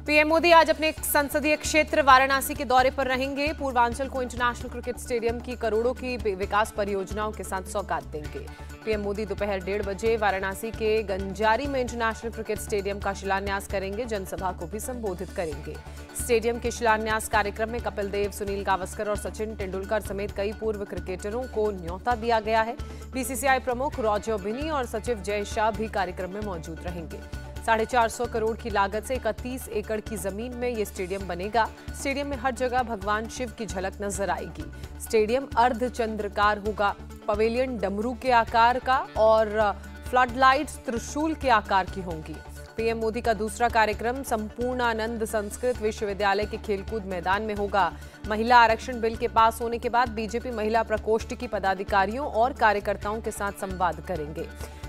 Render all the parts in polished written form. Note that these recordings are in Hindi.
पीएम मोदी आज अपने संसदीय क्षेत्र वाराणसी के दौरे पर रहेंगे। पूर्वांचल को इंटरनेशनल क्रिकेट स्टेडियम की करोड़ों की विकास परियोजनाओं के साथ सौगात देंगे। पीएम मोदी दोपहर 1:30 बजे वाराणसी के गंजारी में इंटरनेशनल क्रिकेट स्टेडियम का शिलान्यास करेंगे। जनसभा को भी संबोधित करेंगे। स्टेडियम के शिलान्यास कार्यक्रम में कपिल देव, सुनील गावस्कर और सचिन तेंदुलकर समेत कई पूर्व क्रिकेटरों को न्योता दिया गया है। बीसीसीआई प्रमुख रॉजर बिनी और सचिव जय शाह भी कार्यक्रम में मौजूद रहेंगे। 450 करोड़ की लागत से 31 एकड़ की जमीन में ये स्टेडियम बनेगा। स्टेडियम में हर जगह भगवान शिव की झलक नजर आएगी। स्टेडियम अर्धचंद्राकार होगा। पवेलियन डमरू के आकार का और फ्लडलाइट्स त्रिशूल के आकार की होंगी। पीएम मोदी का दूसरा कार्यक्रम संपूर्णानंद संस्कृत विश्वविद्यालय के खेलकूद मैदान में होगा। महिला आरक्षण बिल के पास होने के बाद बीजेपी महिला प्रकोष्ठ की पदाधिकारियों और कार्यकर्ताओं के साथ संवाद करेंगे।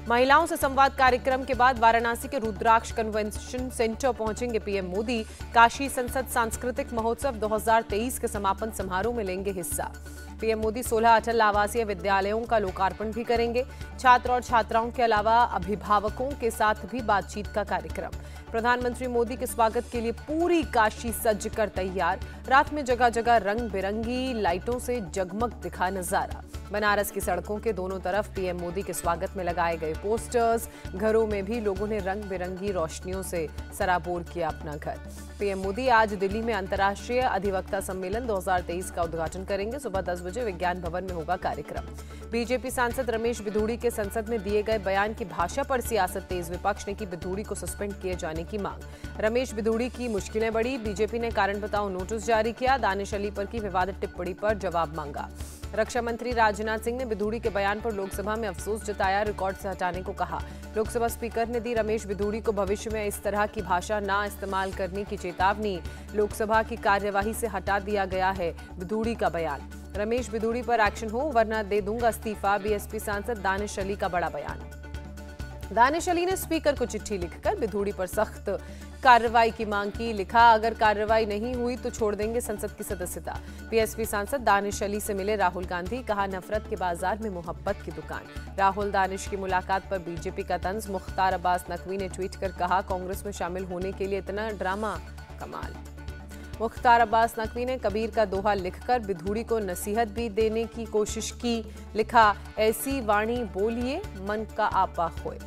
महिलाओं से संवाद कार्यक्रम के बाद वाराणसी के रुद्राक्ष कन्वेंशन सेंटर पहुंचेंगे पीएम मोदी। काशी संसद सांस्कृतिक महोत्सव 2023 के समापन समारोह में लेंगे हिस्सा। पीएम मोदी 16 अटल आवासीय विद्यालयों का लोकार्पण भी करेंगे। छात्र और छात्राओं के अलावा अभिभावकों के साथ भी बातचीत का कार्यक्रम। प्रधानमंत्री मोदी के स्वागत के लिए पूरी काशी सज कर तैयार। रात में जगह जगह रंग बिरंगी लाइटों से जगमग दिखा नजारा। बनारस की सड़कों के दोनों तरफ पीएम मोदी के स्वागत में लगाए गए पोस्टर्स। घरों में भी लोगों ने रंग बिरंगी रोशनियों से सराबोर किया अपना घर। पीएम मोदी आज दिल्ली में अंतर्राष्ट्रीय अधिवक्ता सम्मेलन 2023 का उद्घाटन करेंगे। सुबह 10 बजे विज्ञान भवन में होगा कार्यक्रम। बीजेपी सांसद रमेश बिधूड़ी के संसद में दिए गए बयान की भाषा पर सियासत तेज। विपक्ष ने की बिधूड़ी को सस्पेंड किए जाने की मांग। रमेश बिधूड़ी की मुश्किलें बढ़ी। बीजेपी ने कारण बताओ नोटिस जारी किया। दानिश अली पर की विवादित टिप्पणी पर जवाब मांगा। रक्षा मंत्री राजनाथ सिंह ने बिधूड़ी के बयान पर लोकसभा में अफसोस जताया। रिकॉर्ड से हटाने को कहा। लोकसभा स्पीकर ने दी रमेश बिधूड़ी को भविष्य में इस तरह की भाषा ना इस्तेमाल करने की चेतावनी। लोकसभा की कार्यवाही से हटा दिया गया है बिधूड़ी का बयान। रमेश बिधूड़ी पर एक्शन हो वरना दे दूंगा इस्तीफा। बीएसपी सांसद दानिश अली का बड़ा बयान। दानिश अली ने स्पीकर को चिट्ठी लिखकर बिधूड़ी पर सख्त कार्रवाई की मांग की। लिखा, अगर कार्रवाई नहीं हुई तो छोड़ देंगे संसद की सदस्यता। बीएसपी सांसद दानिश अली से मिले राहुल गांधी। कहा, नफरत के बाजार में मोहब्बत की दुकान। राहुल दानिश की मुलाकात पर बीजेपी का तंज। मुख्तार अब्बास नकवी ने ट्वीट कर कहा, कांग्रेस में शामिल होने के लिए इतना ड्रामा, कमाल। मुख्तार अब्बास नकवी ने कबीर का दोहा लिखकर बिधूड़ी को नसीहत भी देने की कोशिश की। लिखा, ऐसी वाणी बोलिए मन का आपा खोए।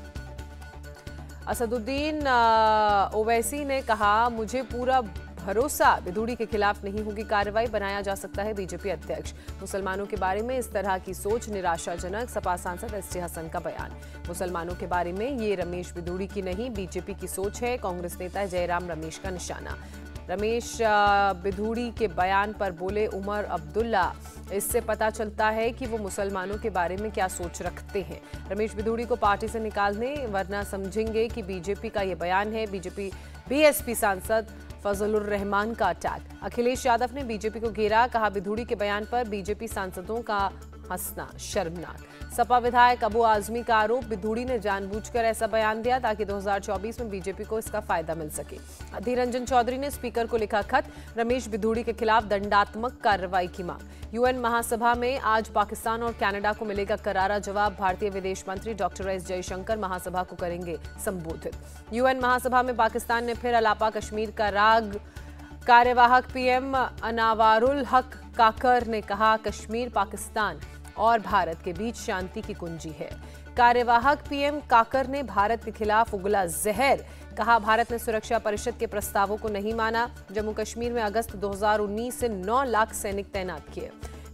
असदुद्दीन ओवैसी ने कहा, मुझे पूरा भरोसा बिधूड़ी के खिलाफ नहीं होगी कार्रवाई। बनाया जा सकता है बीजेपी अध्यक्ष। मुसलमानों के बारे में इस तरह की सोच निराशाजनक। सपा सांसद एसटी हसन का बयान। मुसलमानों के बारे में ये रमेश बिधूड़ी की नहीं बीजेपी की सोच है। कांग्रेस नेता जयराम रमेश का निशाना। रमेश बिधूड़ी के बयान पर बोले उमर अब्दुल्ला, इससे पता चलता है कि वो मुसलमानों के बारे में क्या सोच रखते हैं। रमेश बिधूड़ी को पार्टी से निकाल दें वरना समझेंगे कि बीजेपी का ये बयान है। बीएसपी सांसद फजलुर रहमान का अटैक। अखिलेश यादव ने बीजेपी को घेरा। कहा, बिधूड़ी के बयान पर बीजेपी सांसदों का हंसना शर्मनाक। सपा विधायक अबू आजमी का आरोप, बिधूड़ी ने जानबूझकर ऐसा बयान दिया ताकि 2024 में बीजेपी को इसका फायदा मिल सके। अधीर रंजन चौधरी ने स्पीकर को लिखा खत। रमेश बिधूड़ी के खिलाफ दंडात्मक कार्रवाई की मांग। यूएन महासभा में आज पाकिस्तान और कनाडा को मिलेगा करारा जवाब। भारतीय विदेश मंत्री डॉक्टर एस जयशंकर महासभा को करेंगे संबोधित। यूएन महासभा में पाकिस्तान ने फिर अलापा कश्मीर का राग। कार्यवाहक पीएम अनावारुल हक काकर ने कहा, कश्मीर पाकिस्तान और भारत के बीच शांति की कुंजी है। कार्यवाहक पीएम काकर ने भारत के खिलाफ उगला जहर। कहा, भारत ने सुरक्षा परिषद के प्रस्तावों को नहीं माना। जम्मू कश्मीर में अगस्त 2019 से 9 लाख सैनिक तैनात किए।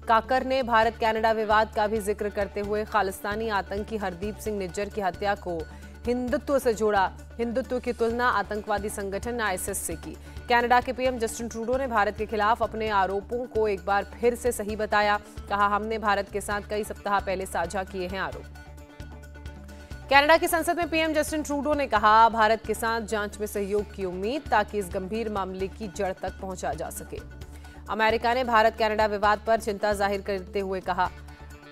काकर ने भारत कनाडा विवाद का भी जिक्र करते हुए खालिस्तानी आतंकी हरदीप सिंह निज्जर की हत्या को हिंदुत्व से जोड़ा। हिंदुत्व की तुलना आतंकवादी संगठन आईएसआईएस से की। कनाडा के पीएम जस्टिन ट्रूडो ने भारत के खिलाफ अपने आरोपों को एक बार फिर से सही बताया। कहा, हमने भारत के साथ कई सप्ताह पहले साझा किए हैं आरोप। कनाडा की संसद में पीएम जस्टिन ट्रूडो ने कहा, भारत के साथ जांच में सहयोग की उम्मीद ताकि इस गंभीर मामले की जड़ तक पहुंचा जा सके। अमेरिका ने भारत कनाडा विवाद पर चिंता जाहिर करते हुए कहा,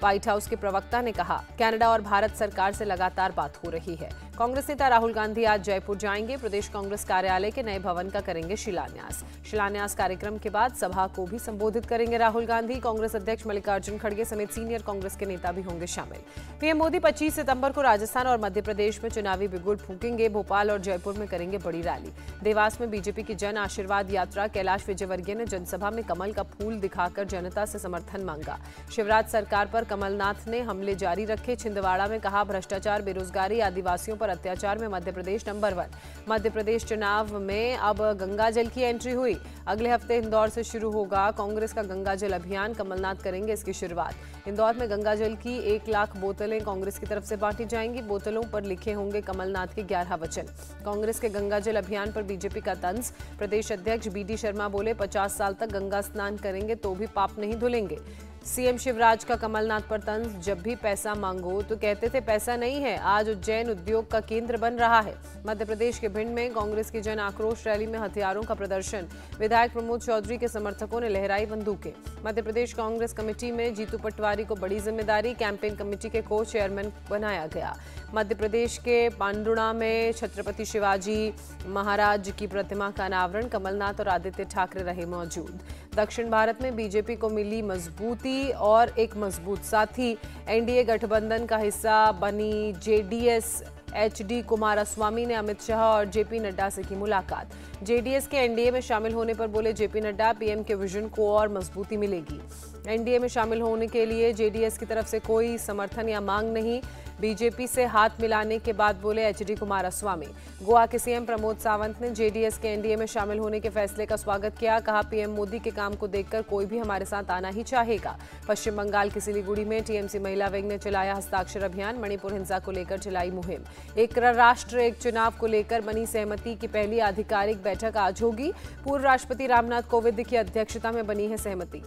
व्हाइट हाउस के प्रवक्ता ने कहा, कनाडा और भारत सरकार से लगातार बात हो रही है। कांग्रेस नेता राहुल गांधी आज जयपुर जाएंगे। प्रदेश कांग्रेस कार्यालय के नए भवन का करेंगे शिलान्यास कार्यक्रम के बाद सभा को भी संबोधित करेंगे राहुल गांधी। कांग्रेस अध्यक्ष मल्लिकार्जुन खड़गे समेत सीनियर कांग्रेस के नेता भी होंगे शामिल। पीएम मोदी 25 सितंबर को राजस्थान और मध्य प्रदेश में चुनावी बिगुल फूंकेंगे। भोपाल और जयपुर में करेंगे बड़ी रैली। देवास में बीजेपी की जन आशीर्वाद यात्रा। कैलाश विजयवर्गीय ने जनसभा में कमल का फूल दिखाकर जनता से समर्थन मांगा। शिवराज सरकार पर कमलनाथ ने हमले जारी रखे। छिंदवाड़ा में कहा, भ्रष्टाचार, बेरोजगारी, आदिवासियों पर अत्याचार में मध्य प्रदेश नंबर 1। मध्य प्रदेश चुनाव में अब गंगा जल की एंट्री हुई। अगले हफ्ते इंदौर से शुरू होगा कांग्रेस का गंगा जल अभियान। कमलनाथ करेंगे इसकी शुरुआत। इंदौर में गंगा जल की 1 लाख बोतलें कांग्रेस की तरफ से बांटी जाएंगी। बोतलों पर लिखे होंगे कमलनाथ के 11 वचन। कांग्रेस के गंगा जल अभियान पर बीजेपी का तंज। प्रदेश अध्यक्ष बीडी शर्मा बोले, 50 साल तक गंगा स्नान करेंगे तो भी पाप नहीं धुलेंगे। सीएम शिवराज का कमलनाथ पर तंज, जब भी पैसा मांगो तो कहते थे पैसा नहीं है। आज उज्जैन उद्योग का केंद्र बन रहा है। मध्य प्रदेश के भिंड में कांग्रेस की जन आक्रोश रैली में हथियारों का प्रदर्शन। विधायक प्रमोद चौधरी के समर्थकों ने लहराई बंदूकें। मध्य प्रदेश कांग्रेस कमेटी में जीतू पटवारी को बड़ी जिम्मेदारी। कैंपेन कमेटी के को चेयरमैन बनाया गया। मध्य प्रदेश के पांडुणा में छत्रपति शिवाजी महाराज की प्रतिमा का अनावरण। कमलनाथ और आदित्य ठाकरे रहे मौजूद। दक्षिण भारत में बीजेपी को मिली मजबूती और एक मजबूत साथी। एनडीए गठबंधन का हिस्सा बनी जेडीएस। एचडी कुमारस्वामी ने अमित शाह और जेपी नड्डा से की मुलाकात। जेडीएस के एनडीए में शामिल होने पर बोले जेपी नड्डा, पीएम के विजन को और मजबूती मिलेगी। एनडीए में शामिल होने के लिए जेडीएस की तरफ से कोई समर्थन या मांग नहीं। बीजेपी से हाथ मिलाने के बाद बोले एचडी कुमारस्वामी। गोवा के सीएम प्रमोद सावंत ने जेडीएस के एनडीए में शामिल होने के फैसले का स्वागत किया। कहा, पीएम मोदी के काम को देखकर कोई भी हमारे साथ आना ही चाहेगा। पश्चिम बंगाल के सिलीगुड़ी में टीएमसी महिला विंग ने चलाया हस्ताक्षर अभियान। मणिपुर हिंसा को लेकर चलाई मुहिम। एक राष्ट्र एक चुनाव को लेकर बनी सहमति की पहली आधिकारिक बैठक आज होगी। पूर्व राष्ट्रपति रामनाथ कोविंद की अध्यक्षता में बनी है सहमति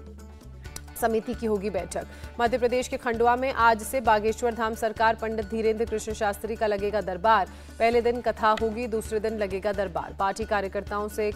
समिति की होगी बैठक। मध्य प्रदेश के खंडवा में आज से बागेश्वर धाम सरकार पंडित धीरेन्द्र कृष्ण शास्त्री का लगेगा दरबार। पहले दिन कथा होगी, दूसरे दिन लगेगा दरबार। पार्टी कार्यकर्ताओं से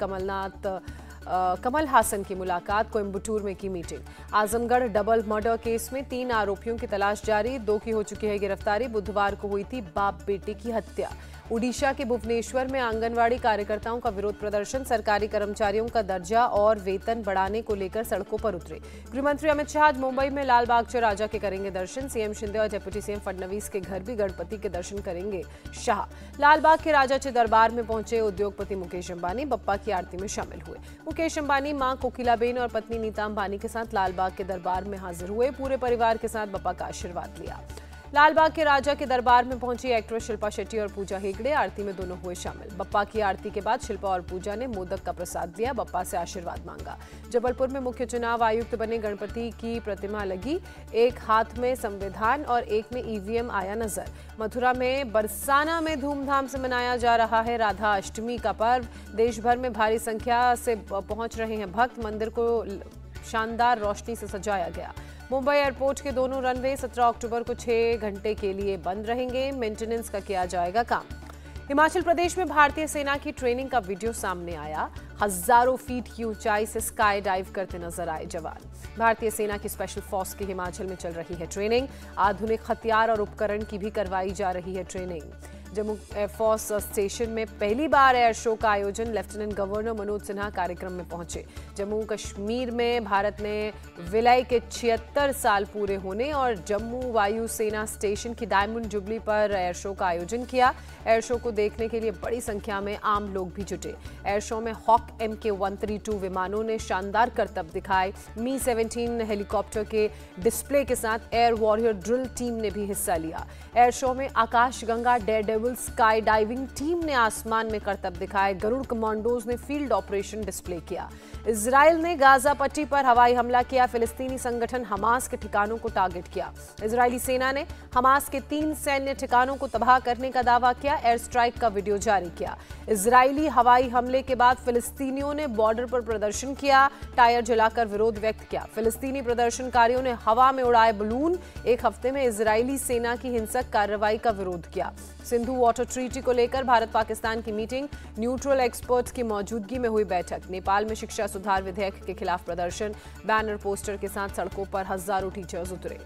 कमल हासन की मुलाकात। कोयम्बटूर में की meeting. Azamgarh double murder case में 3 आरोपियों की तलाश जारी। 2 की हो चुकी है गिरफ्तारी। बुधवार को हुई थी बाप बेटे की हत्या। उड़ीसा के भुवनेश्वर में आंगनवाड़ी कार्यकर्ताओं का विरोध प्रदर्शन। सरकारी कर्मचारियों का दर्जा और वेतन बढ़ाने को लेकर सड़कों पर उतरे। गृहमंत्री अमित शाह आज मुंबई में लाल बाग चौराहा के करेंगे दर्शन। सीएम शिंदे और डिप्टी सीएम फडणवीस के घर भी गणपति के दर्शन करेंगे शाह। लाल बाग के राजाचे दरबार में पहुंचे उद्योगपति मुकेश अंबानी। बप्पा की आरती में शामिल हुए। मुकेश अंबानी मां कोकिलाबेन और पत्नी नीता अंबानी के साथ लाल बाग के दरबार में हाजिर हुए। पूरे परिवार के साथ बप्पा का आशीर्वाद लिया। लाल बाग के राजा के दरबार में पहुंची एक्ट्रेस शिल्पा शेट्टी और पूजा हेगड़े। आरती में दोनों हुए शामिल। बप्पा की आरती के बाद शिल्पा और पूजा ने मोदक का प्रसाद दिया। बप्पा से आशीर्वाद मांगा। जबलपुर में मुख्य चुनाव आयुक्त बने गणपति की प्रतिमा लगी। एक हाथ में संविधान और एक में ईवीएम आया नजर। मथुरा में बरसाना में धूमधाम से मनाया जा रहा है राधा अष्टमी का पर्व। देश भर में भारी संख्या से पहुंच रहे हैं भक्त। मंदिर को शानदार रोशनी से सजाया गया। मुंबई एयरपोर्ट के दोनों रनवे 17 अक्टूबर को 6 घंटे के लिए बंद रहेंगे। मेंटेनेंस का किया जाएगा काम। हिमाचल प्रदेश में भारतीय सेना की ट्रेनिंग का वीडियो सामने आया। हजारों फीट की ऊंचाई से स्काई डाइव करते नजर आए जवान। भारतीय सेना की स्पेशल फोर्स की हिमाचल में चल रही है ट्रेनिंग। आधुनिक हथियार और उपकरण की भी करवाई जा रही है ट्रेनिंग। जम्मू एयरफोर्स स्टेशन में पहली बार एयर शो का आयोजन। लेफ्टिनेंट गवर्नर मनोज सिन्हा कार्यक्रम में पहुंचे। जम्मू कश्मीर में भारत ने विलय के 76 साल पूरे होने और जम्मू वायु सेना स्टेशन की डायमंड जुबली पर एयर शो का आयोजन किया। एयर शो को देखने के लिए बड़ी संख्या में आम लोग भी जुटे। एयर शो में हॉक MK-132 विमानों ने शानदार करतब दिखाए। Mi-17 हेलीकॉप्टर के डिस्प्ले के साथ एयर वॉरियर ड्रिल टीम ने भी हिस्सा लिया। एयर शो में Akash Ganga daredevil sky diving team ने आसमान में करतब दिखाए। गरुड़ कमांडोज ने फील्ड ऑपरेशन डिस्प्ले किया। इजराइल ने गाजा पट्टी पर हवाई हमला किया। फिलिस्तीनी संगठन हमास के ठिकानों को टारगेट किया। इजरायली सेना ने हमास के 3 सैन्य ठिकानों को तबाह करने का दावा किया। एयर स्ट्राइक का वीडियो जारी किया। इजरायली हवाई हमले के बाद फिलिस्तीनियों ने बॉर्डर पर प्रदर्शन किया। टायर जलाकर विरोध व्यक्त किया। फिलिस्तीनी प्रदर्शनकारियों ने हवा में उड़ाए बलून। एक हफ्ते में इजरायली सेना की हिंसक कार्रवाई का विरोध किया। सिंधु वाटर ट्रीटी को लेकर भारत पाकिस्तान की मीटिंग। न्यूट्रल एक्सपर्ट्स की मौजूदगी में हुई बैठक। नेपाल में शिक्षा सुधार विधेयक के खिलाफ प्रदर्शन। बैनर पोस्टर के साथ सड़कों पर हजारों टीचर्स उतरे।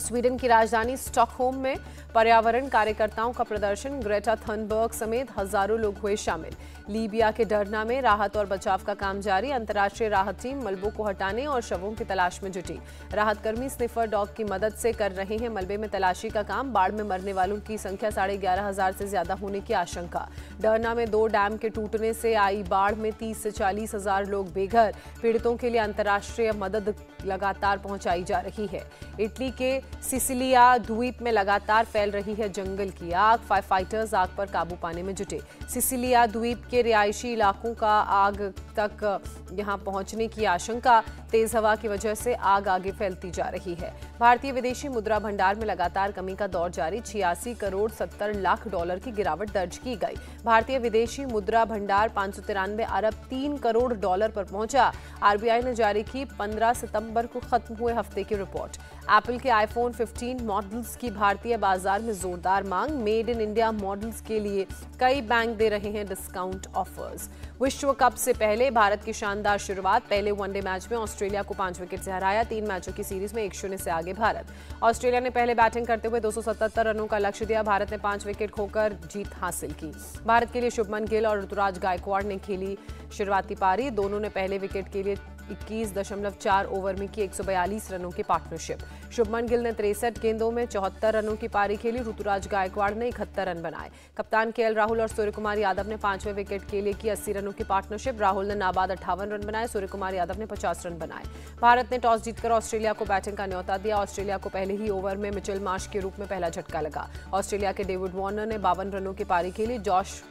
स्वीडन की राजधानी स्टॉकहोम में पर्यावरण कार्यकर्ताओं का प्रदर्शन, ग्रेटा थनबर्ग समेत हजारों लोग हुए शामिल। लीबिया के डरना में राहत और बचाव का काम जारी, अंतर्राष्ट्रीय राहत टीम मलबों को हटाने और शवों की तलाश में जुटी। राहत कर्मी स्निफर डॉग की मदद से कर रहे हैं मलबे में तलाशी का काम। बाढ़ में मरने वालों की संख्या 11,500 से ज्यादा होने की आशंका। डरना में 2 डैम के टूटने से आई बाढ़ में 30 से 40 हजार लोग बेघर। पीड़ितों के लिए अंतर्राष्ट्रीय मदद लगातार पहुंचाई जा रही है। इटली के सिसिलिया द्वीप में लगातार फैल रही है जंगल की आग। फायर फाइटर्स आग पर काबू पाने में जुटे। सिसिलिया द्वीप के रिहायशी इलाकों का आग तक यहां पहुंचने की आशंका। तेज हवा की वजह से आग आगे फैलती जा रही है। भारतीय विदेशी मुद्रा भंडार में लगातार कमी का दौर जारी, 86 करोड़ 70 लाख डॉलर की गिरावट दर्ज की गई। भारतीय विदेशी मुद्रा भंडार 593 अरब 3 करोड़ डॉलर पर पहुंचा। आरबीआई ने जारी की 15 सितंबर को खत्म हुए हफ्ते की रिपोर्ट। एप्पल के आईफोन 15 मॉडल्स की भारतीय बाजार में जोरदार मांग। मेड इन इंडिया मॉडल्स के लिए कई बैंक दे रहे हैं डिस्काउंट ऑफर्स। विश्व कप से पहले भारत की शानदार शुरुआत, पहले वनडे मैच में ऑस्ट्रेलिया को 5 विकेट से हराया। 3 मैचों की सीरीज में 1-0 से आगे भारत। ऑस्ट्रेलिया ने पहले बैटिंग करते हुए 277 रनों का लक्ष्य दिया। भारत ने 5 विकेट खोकर जीत हासिल की। भारत के लिए शुभमन गिल और ऋतुराज गायकवाड़ ने खेली शुरुआती पारी। दोनों ने पहले विकेट के लिए 21.4 ओवर में की 142 रनों की पार्टनरशिप। शुभमन गिल ने 63 गेंदों में 74 रनों की पारी खेली। ऋतुराज गायकवाड़ ने 71 रन बनाए। कप्तान केएल राहुल और सूर्यकुमार यादव ने 5वें विकेट के लिए की 80 रनों की पार्टनरशिप। राहुल ने नाबाद 58 रन बनाए, सूर्यकुमार यादव ने 50 रन बनाए। भारत ने टॉस जीतकर ऑस्ट्रेलिया को बैटिंग का न्योता दिया। ऑस्ट्रेलिया को पहले ही ओवर में मिचेल मार्श के रूप में पहला झटका लगा। ऑस्ट्रेलिया के डेविड वार्नर ने 52 रनों की पारी खेली। जॉश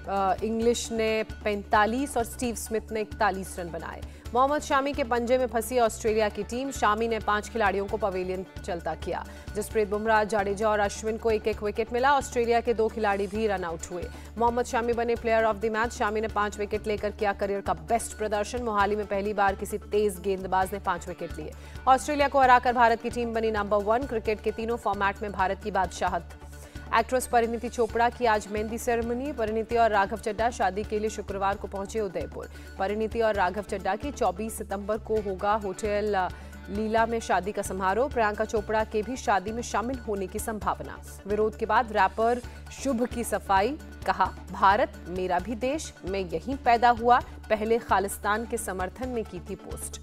इंग्लिश ने 45 और स्टीव स्मिथ ने 41 रन बनाए। मोहम्मद शामी के पंजे में फंसी ऑस्ट्रेलिया की टीम। शामी ने 5 खिलाड़ियों को पवेलियन चलता किया। जसप्रीत बुमराह, जाडेजा और अश्विन को 1-1 विकेट मिला। ऑस्ट्रेलिया के 2 खिलाड़ी भी रन आउट हुए। मोहम्मद शामी बने player of the match. Shami ने 5 विकेट लेकर किया करियर का बेस्ट प्रदर्शन। मोहाली में पहली बार किसी तेज गेंदबाज ने 5 विकेट लिए। ऑस्ट्रेलिया को हराकर भारत की टीम बनी नंबर 1। क्रिकेट के तीनों फॉर्मेट में भारत की बादशाहत। एक्ट्रेस परिणीति चोपड़ा की आज मेहंदी सेरेमनी। परिणीति और राघव चड्ढा शादी के लिए शुक्रवार को पहुंचे उदयपुर। परिणीति और राघव चड्ढा की 24 सितंबर को होगा होटल लीला में शादी का समारोह। प्रियंका चोपड़ा के भी शादी में शामिल होने की संभावना। विरोध के बाद रैपर शुभ की सफाई, कहा भारत मेरा भी देश, मैं यहीं पैदा हुआ, पहले खालिस्तान के समर्थन में की थी पोस्ट।